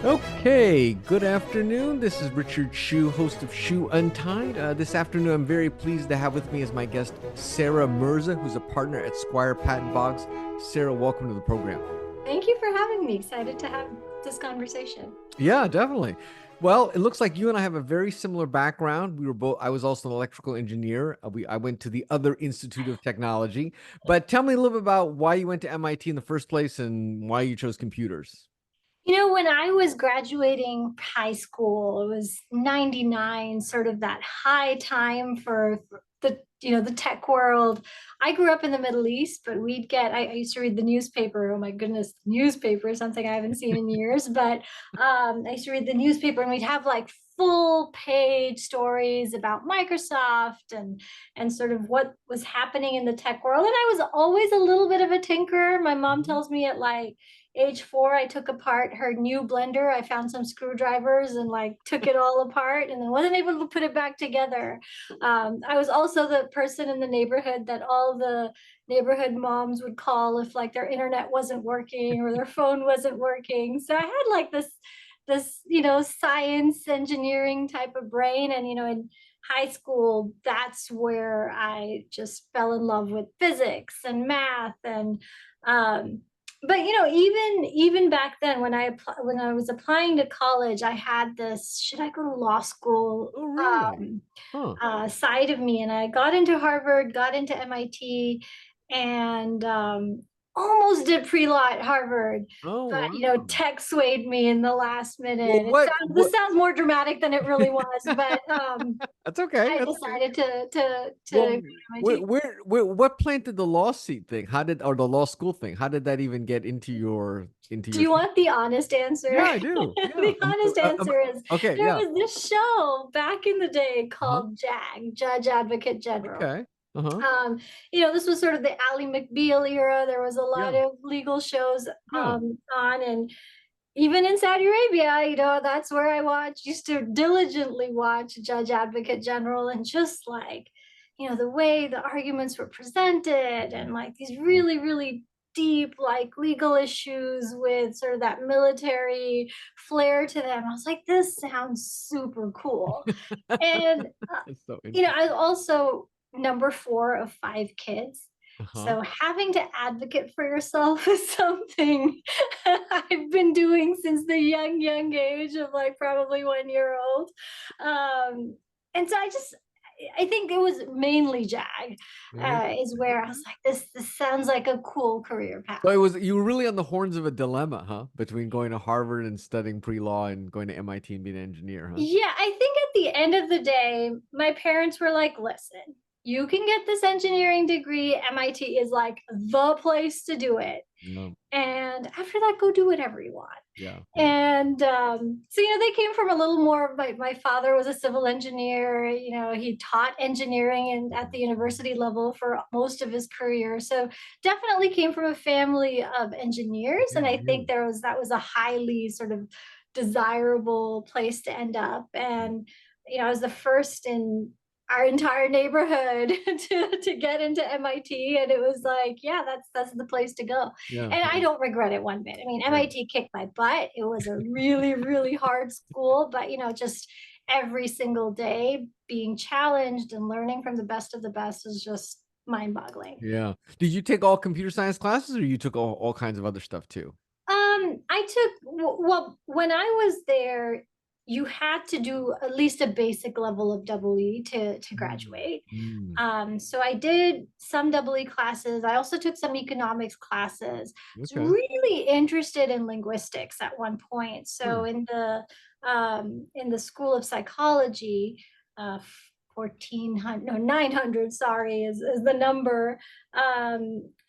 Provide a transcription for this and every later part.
Okay, good afternoon. This is Richard Hsu, host of Hsu Untied. This afternoon, I'm very pleased to have with me as my guest Sarah Mirza, who's a partner at Squire Patton Boggs. Sarah, welcome to the program. Thank you for having me. Excited to have this conversation. Yeah, definitely. Well, it looks like you and I have a very similar background. I was also an electrical engineer. I went to the other Institute of Technology. But tell me a little bit about why you went to MIT in the first place and why you chose computers. When I was graduating high school, it was 99, sort of that high time for the tech world. I grew up in the Middle East, but I used to read the newspaper. Oh my goodness, newspaper is something I haven't seen in years, but I used to read the newspaper and we'd have like full page stories about Microsoft and sort of what was happening in the tech world. And I was always a little bit of a tinkerer. My mom tells me at like age 4, I took apart her new blender. I found some screwdrivers and like took it all apart and then wasn't able to put it back together. I was also the person in the neighborhood that all the neighborhood moms would call if like their internet wasn't working or their phone wasn't working. So I had like this science engineering type of brain. And in high school, that's where I just fell in love with physics and math. And but even back then when I was applying to college, I had this should I go to law school Oh, really? Huh. side of me, and I got into Harvard, got into MIT, and almost did pre-law at Harvard. Oh, But wow. tech swayed me in the last Well, minute. This what? sounds more dramatic than it really was, but That's okay. I That's okay. decided to Well, go to MIT. what planted the law seat thing? Or the law school thing? How did that even get into Do your you thinking? want the honest answer? Yeah, I do. Yeah. The honest answer is Okay. there Yeah. was this show back in the day Uh-huh. called JAG, Judge Advocate General. Okay. Uh-huh. This was sort of the Ally McBeal era. There was a lot Yeah. of legal shows Yeah. on, and even in Saudi Arabia, that's where I used to diligently watch Judge Advocate General, and just like, the way the arguments were presented and like these really, really deep, like legal issues with sort of that military flair to them. I was like, this sounds super cool. And That's so I was interesting. also number 4 of 5 kids. Uh-huh. So having to advocate for yourself is something I've been doing since the young age of like probably 1 year old. And so I think it was mainly JAG Okay. is where I was like, this sounds like a cool career path. So you were really on the horns of a dilemma, huh? Between going to Harvard and studying pre-law and going to MIT and being an engineer, huh? Yeah, I think at the end of the day, my parents were like, listen, you can get this engineering degree. MIT is like the place to do it. No. And after that, go do whatever you want. Yeah. Yeah. And so, they came from a little more. My father was a civil engineer. He taught engineering at the university level for most of his career. So definitely came from a family of engineers. Yeah. And I Yeah. think that was a highly sort of desirable place to end up. And, I was the first in our entire neighborhood to get into MIT, and it was like, yeah, that's the place to go. Yeah. And I Yeah. don't regret it one bit. I mean, Yeah. MIT kicked my butt. It was a really, really hard school, but just every single day being challenged and learning from the best of the best is just mind-boggling. Yeah. Did you take all computer science classes or you took all kinds of other stuff too? I took well, when I was there, you had to do at least a basic level of double E to Mm. graduate. Mm. So I did some double E classes. I also took some economics classes. I was Okay. really interested in linguistics at one point. Hmm. So in the School of Psychology, 1400 no 900, sorry, is the number.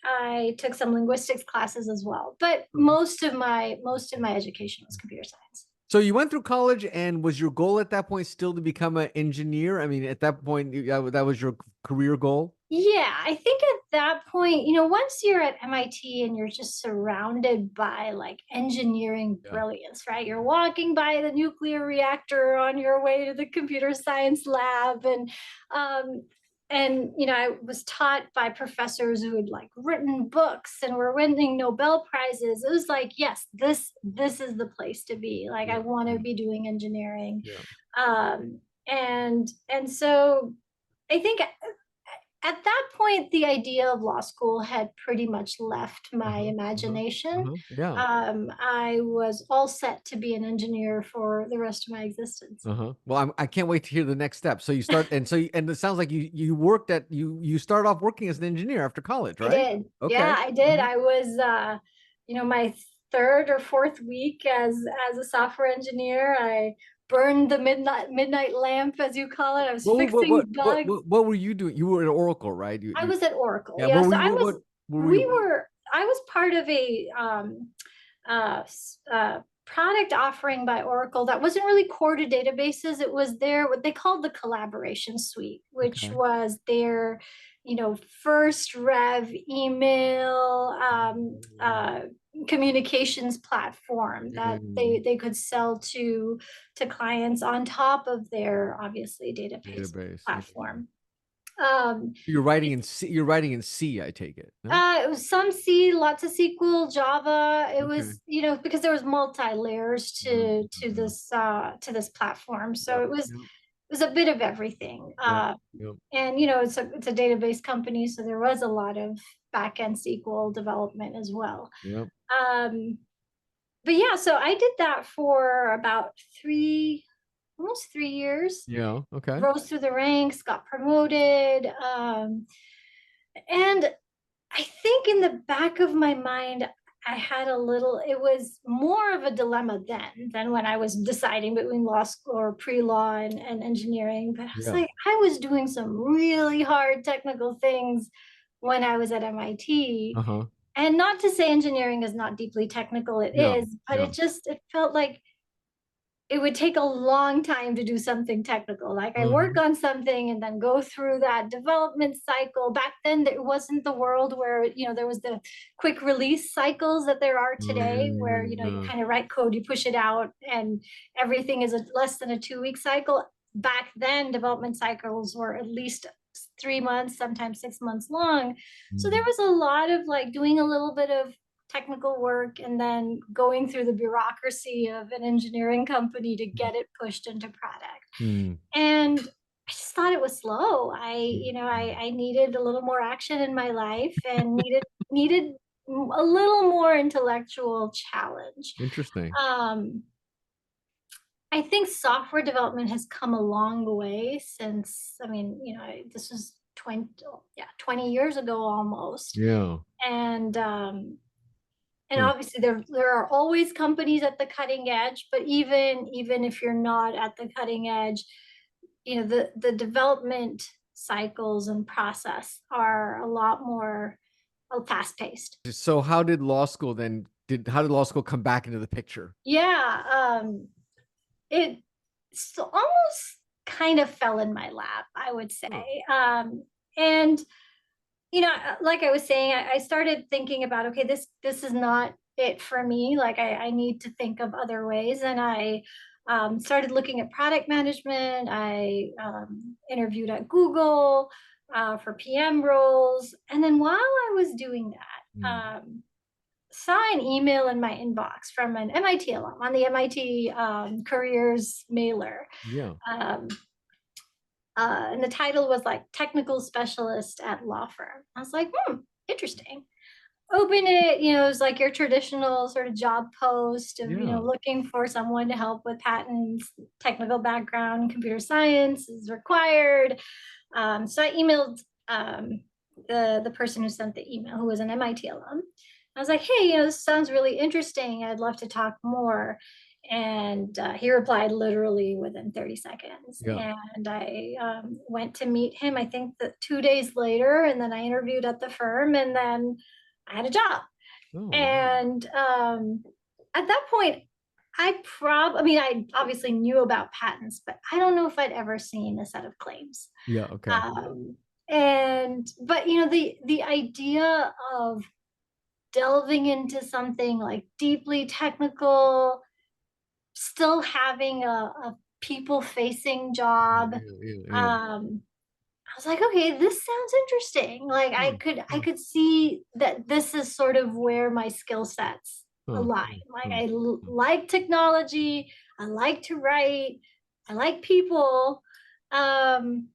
I took some linguistics classes as well, but most of my education was computer science. So you went through college, and was your goal at that point still to become an engineer? I mean, at that point, that was your career goal? Yeah, I think at that point, once you're at MIT and you're just surrounded by like engineering Yeah. brilliance, right? You're walking by the nuclear reactor on your way to the computer science lab, and um, and I was taught by professors who had like written books and were winning Nobel Prizes. It was like, yes, this is the place to be. Like, I Yeah. want to Yeah. be doing engineering. Yeah. And so I think at that point, the idea of law school had pretty much left my Uh-huh. Uh-huh. imagination. Uh-huh. Yeah. I was all set to be an engineer for the rest of my existence. Uh-huh. Well, I can't wait to hear the next step. So you start, and and it sounds like you worked at you started off working as an engineer after college, I right? did. Yeah, Okay. I did. Uh-huh. I was, my third or fourth week as a software engineer. I burned the midnight lamp, as you call it. I was fixing bugs. What were you doing? You were at Oracle, right? I was at Oracle. Yeah. Yeah, What were so you what were we you were, I was part of a product offering by Oracle that wasn't really core to databases. It was their what they called the collaboration suite, which okay? was their, first rev email communications platform that Mm, they could sell to clients on top of their obviously database database. Yeah. platform. Um, You're writing in C. You're writing in C, I take it. No? it was some C, lots of SQL, Java. It Okay. was, because there was multi layers Mm-hmm. to this platform, so Yep. it was Yep. a bit of everything. Yep. Yep. And it's a database company, so there was a lot of back end SQL development as well. Yep. Um, but yeah, so I did that for about almost 3 years. Yeah. Okay. Rose through the ranks, got promoted, and I think in the back of my mind, I had it was more of a dilemma then than when I was deciding between law school or pre-law and engineering. But I was Yeah. like, I was doing some really hard technical things when I was at MIT. Uh-huh. And not to say engineering is not deeply technical, it Yeah. is, but Yeah. it felt like it would take a long time to do something technical. Like, I work Uh-huh. on something and then go through that development cycle. Back then, there wasn't the world where, there was the quick release cycles that there are Oh, yeah. today, where, you Yeah. kind of write code, you push it out, and everything is less than a 2 week cycle. Back then, development cycles were at least 3 months, sometimes 6 months long. So there Mm. was a lot of like doing a little bit of technical work and then going through the bureaucracy of an engineering company to get it pushed into product. Mm. And I just thought it was slow. I, Mm. I needed a little more action in my life and needed a little more intellectual challenge. Interesting. Um, I think software development has come a long way since, I mean, this was 20 years ago almost. Yeah. And and Huh. obviously there are always companies at the cutting edge, but even if you're not at the cutting edge, the development cycles and process are a lot more fast paced. So how did law school then how did law school come back into the picture? Yeah, it almost kind of fell in my lap, I would Huh. say. And like I was saying, I started thinking about, okay, this is not it for me. Like, I need to think of other ways, and I started looking at product management. I interviewed at Google for PM roles, and then while I was doing that, Mm. saw an email in my inbox from an MIT alum on the MIT careers mailer. Yeah. Um, and the title was like technical specialist at law firm. I was like, interesting. Open it, it was like your traditional sort of job post of, Yeah. looking for someone to help with patents, technical background, computer science is required. So I emailed the person who sent the email, who was an MIT alum. I was like, hey, this sounds really interesting. I'd love to talk more. And he replied literally within 30 seconds. Yeah. And I went to meet him, I think that 2 days later. And then I interviewed at the firm, and then I had a job. Oh, wow. And at that point, I mean, I obviously knew about patents, but I don't know if I'd ever seen a set of claims. Yeah. Okay. Um, but the idea of delving into something like deeply technical, still having a people facing job, Yeah. Yeah. Yeah. um, was like, okay, this sounds interesting. Like Hmm, I hmm, could see that this is sort of where my skill sets huh, align. hmm, Like hmm, hmm. like technology, I like to write, I like people. Um,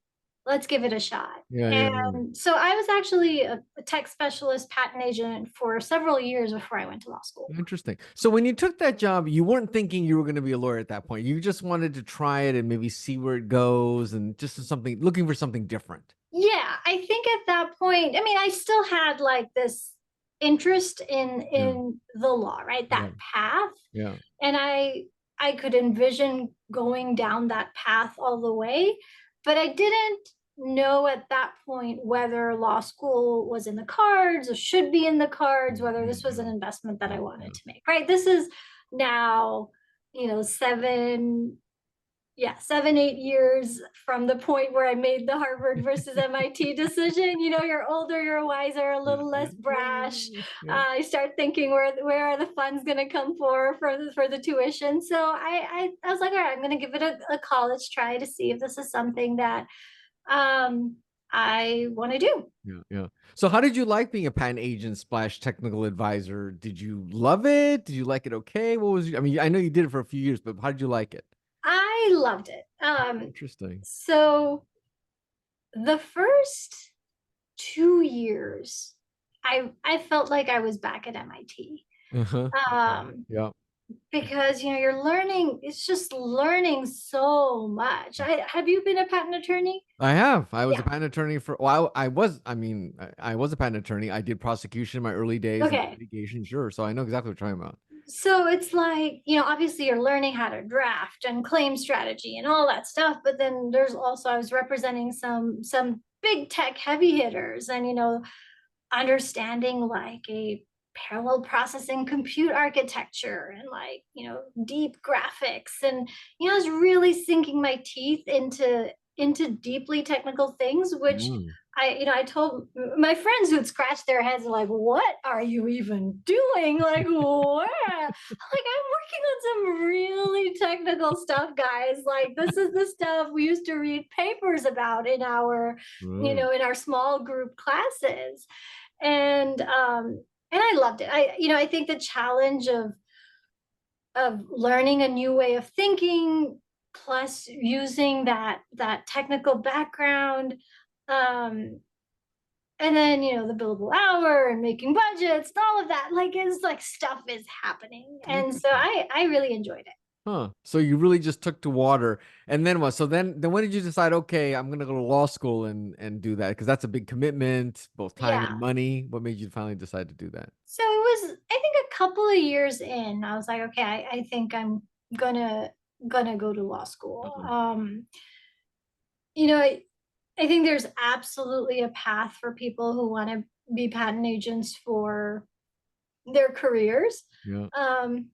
let's give it a shot. Yeah, yeah, yeah. And so I was actually a tech specialist patent agent for several years before I went to law school. Interesting. So when you took that job, you weren't thinking you were going to be a lawyer at that point. You just wanted to try it and maybe see where it goes and just something, looking for something different. Yeah, I think at that point, I mean, I still had like this interest Yeah, in the law, right? yeah, That path. yeah. And I could envision going down that path all the way, but I didn't know at that point whether law school was in the cards or should be in the cards, Mm, whether yeah, this was yeah, an investment that yeah, I yeah. wanted to make, right? This is now, seven, yeah, 7, 8 years from the point where I made the Harvard versus MIT decision. You're older, you're wiser, a Yeah, little yeah, less yeah, brash. yeah, I start thinking where are the funds going to come for the tuition. So I was like, all right, I'm going to give it a college try to see if this is something that um, I want to do. yeah, yeah. So how did you like being a patent agent splash technical advisor? Did you love it? Did you like it okay? What was, I mean, I know you did it for a few years, but how did you like it? I loved it. Interesting. So the first 2 years, I felt like I was back at MIT. Uh-huh. Um, Yeah. because you're learning, it's just learning so much. Have you been a patent attorney? I have. I was a Yeah. patent attorney for, well, I was, I mean, I was a patent attorney. I did prosecution in my early days and Okay. litigation, sure. So I know exactly what you're talking about. So it's like, obviously you're learning how to draft and claim strategy and all that stuff, but then there's also I was representing some big tech heavy hitters, and understanding like a parallel processing compute architecture and like deep graphics, and I was really sinking my teeth into deeply technical things, which Mm. I told my friends who'd scratch their heads like, what are you even doing, like where, like I'm working on some really technical stuff, guys. Like this is the stuff we used to read papers about in our Right. in our small group classes. And I loved it. I think the challenge of learning a new way of thinking plus using that technical background, um and then the billable hour and making budgets and all of that, like is like stuff is happening, and so Interesting. I really enjoyed it. Huh. So you really just took to water. And then what? So then when did you decide, okay, I'm gonna go to law school and do that? Because that's a big commitment, both time and Yeah. money. What made you finally decide to do that? So it was, I think, a couple of years in, I was like, okay, I think I'm gonna gonna go to law school. Uh-huh. You know, I, I think there's absolutely a path for people who want to be patent agents for their careers. Yeah. Um,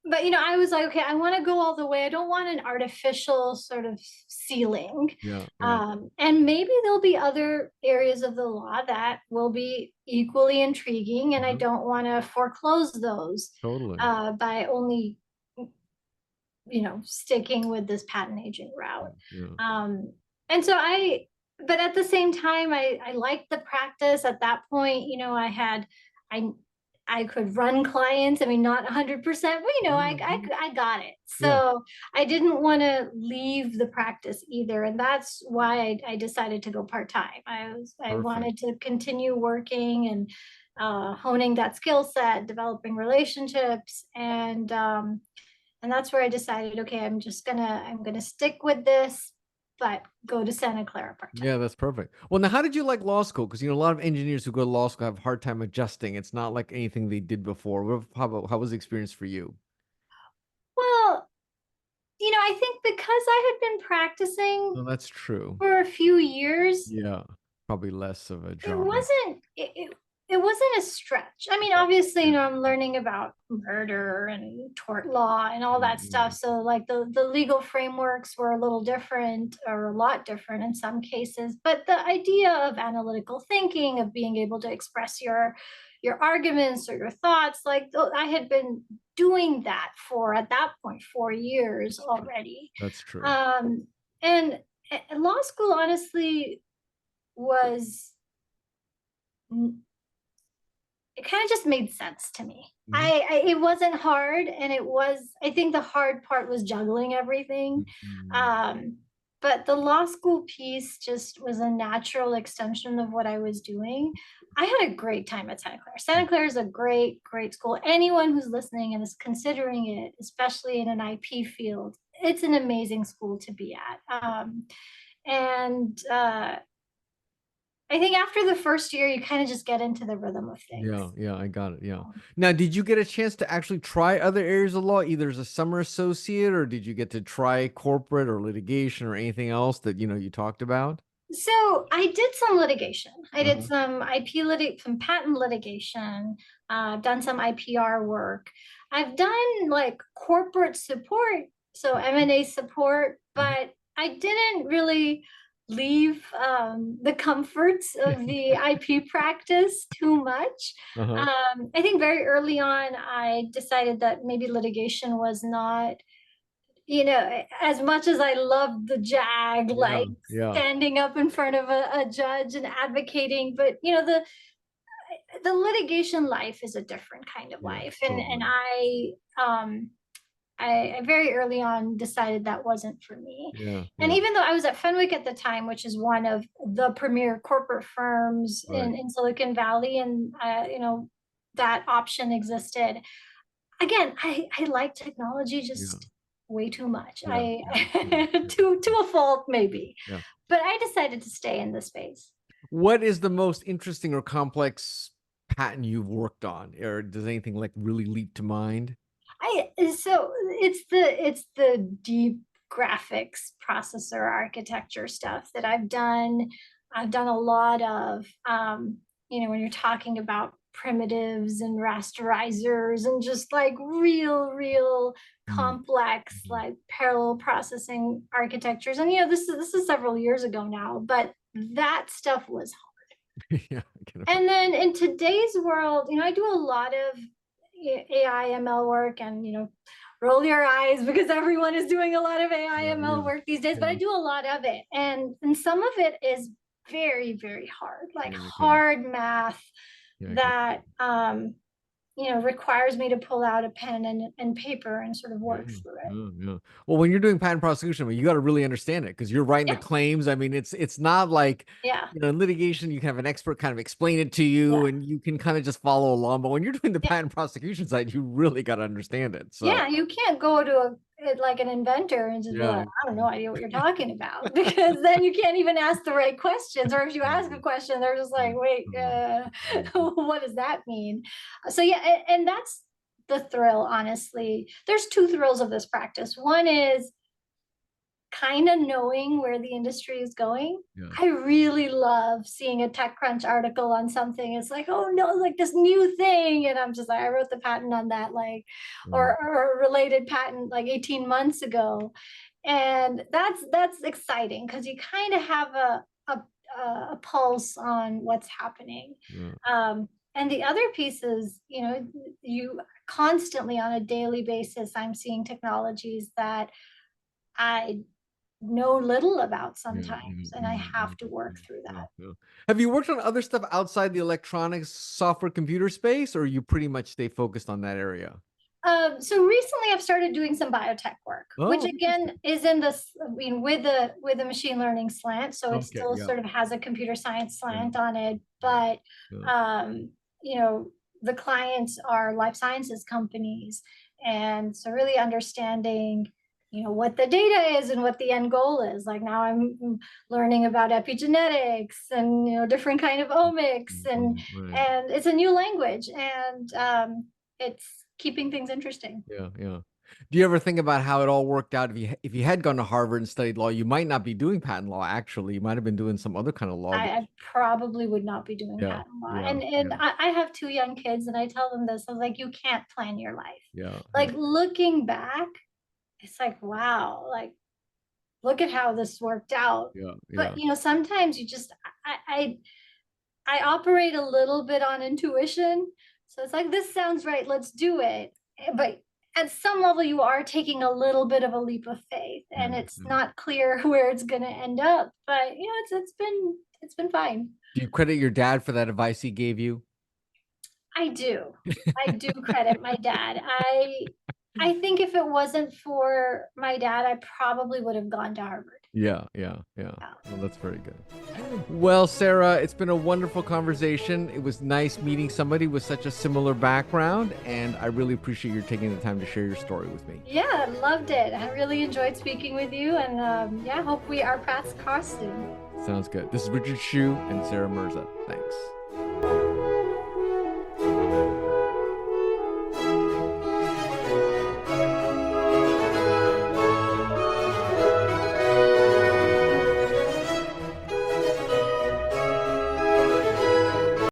but I was like, okay, I want to go all the way. I don't want an artificial sort of ceiling. Yeah. Yeah. And maybe there'll be other areas of the law that will be equally intriguing, and I Uh-huh. don't want to foreclose those Totally. by only sticking with this patent agent route. Yeah. And so but at the same time, I liked the practice at that point. I, I could run clients. I mean, not 100%, but Mhm. I got it. Yeah. So I didn't want to leave the practice either. And that's why I decided to go part-time. I Perfect. wanted to continue working and honing that skill set, developing relationships, and that's where I decided, okay, I'm gonna stick with this, but go to Santa Clara part time. Yeah, that's perfect. Well, now, how did you like law school? Because a lot of engineers who go to law school have a hard time adjusting. It's not like anything they did before. How was the experience for you? Well, I think because I had been practicing No, that's true. for a few years, Yeah, probably less of a it drama. wasn't it, it, it wasn't a stretch. I mean, Yeah, obviously, yeah, I'm learning about murder and tort law and all yeah, that yeah. stuff. So like the legal frameworks were a little different, or a lot different in some cases. But the idea of analytical thinking, of being able to express your arguments or your thoughts, like I had been doing that for, at that point, 4 years That's true. already. That's true. Um, and law school honestly was, it kind of just made sense to me. Mhm. It wasn't hard, and I think the hard part was juggling everything. Mhm. Um, but the law school piece just was a natural extension of what I was doing. I had a great time at Santa Clara. Santa Clara is a great, great school. Anyone who's listening and is considering it, especially in an IP field, it's an amazing school to be at. And I think after the first year, you kind of just get into the rhythm of Yeah, things. yeah, I got it. Yeah. Now, did you get a chance to actually try other areas of law, either as a summer associate, or did you get to try corporate or litigation or anything else that you talked about? So I did some litigation. I did Uh-huh. some some patent litigation, done some IPR work. I've done like corporate support, so M&A support, Mhm. but I didn't really leave the comforts of the IP practice too much. Uh-huh. I think very early on, I decided that maybe litigation was not, as much as I love the JAG, Yeah, like yeah, standing up in front of a judge and advocating, but the litigation life is a different kind of yeah, life. And totally. I very early on decided that wasn't for me. Yeah, And yeah, even though I was at Fenwick at the time, which is one of the premier corporate firms right. in Silicon Valley, and that option existed, again, I like technology Yeah, just way too much. yeah, I yeah, yeah, yeah, to a fault maybe, yeah. but I decided to stay in the space. What is the most interesting or complex patent you've worked on, or does anything like really leap to mind? So it's the deep graphics processor architecture stuff that I've done. I've done a lot of when you're talking about primitives and rasterizers and just like real Mm, complex mhm. like parallel processing architectures. And this is several years ago now, but that stuff was. Yeah, I can And then in today's world, I do a lot of AI ML work, and roll your eyes because everyone is doing a lot of AI yeah, ML yeah, work these days, but I yeah, do a lot of it. And some of it is very, very hard, like yeah, I can, hard math yeah, I can. that requires me to pull out a pen and paper and sort of Yeah, work through it. yeah, yeah. Well, when you're doing patent prosecution, I mean, you got to really understand it because you're writing the Yeah, claims. I mean, it's not like yeah, in litigation, you can have an expert kind of explain it to yeah, you, and you can kind of just follow along. But when you're doing the yeah. patent prosecution side, you really got to understand it. So Yeah, you can't go to like an inventor and just be like, yeah, I have no idea what you're talking about, because then you can't even ask the right questions. Or if you ask a question, they're just like, wait, what does that mean? So yeah, and that's the thrill, honestly. There's two thrills of this practice. One is kind of knowing where the industry is going. yeah, I really love seeing a TechCrunch article on something. It's like, oh no, like this new thing. And I'm just like, I wrote the patent on that, like, yeah, or a related patent like 18 months ago. And that's exciting because you kind of have a pulse on what's happening. yeah, And the other piece is, you constantly on a daily basis, I'm seeing technologies that I know little about yeah, yeah, sometimes, and I yeah, have to work yeah, through yeah, that. yeah. Have you worked on other stuff outside the electronics, software, computer space, or you pretty much stay focused on that area? So recently I've started doing some biotech work, which Oh, again interesting. is in this, I mean, with a machine learning slant. So it Okay, still yeah, sort of has a computer science yeah, slant on it, yeah, but yeah, um, you know, the clients are life sciences companies. And so really understanding, what the data is and what the end goal is. Like now I'm learning about epigenetics and different kind of omics, and right. and it's a new language, and it's keeping things interesting. Yeah, yeah. Do you ever think about how it all worked out? If you had gone to Harvard and studied law, you might not be doing patent law. Actually, you might have been doing some other kind of law. I probably would not be doing Yeah, patent law. yeah, And yeah, I have two young kids, and I tell them this. I was like, you can't plan your life. yeah, yeah, Like looking back, it's like, wow, like look at how this worked out. yeah, But yeah, sometimes you just I operate a little bit on intuition. So it's like, this sounds right, let's do it. But at some level you are taking a little bit of a leap of faith, and Yeah, it's yeah. not clear where it's going to end up, but it's been fine. Do you credit your dad for that advice he gave you? I do credit my dad. I think if it wasn't for my dad, I probably would have gone to Harvard. Yeah, yeah, yeah. Yeah. Well, that's very good. Well, Sarah, it's been a wonderful conversation. It was nice meeting somebody with such a similar background, and I really appreciate you taking the time to share your story with me. Yeah, loved it. I really enjoyed speaking with you, and yeah, hope our paths cross soon. Sounds good. This is Richard Hsu and Sarah Mirza. Thanks.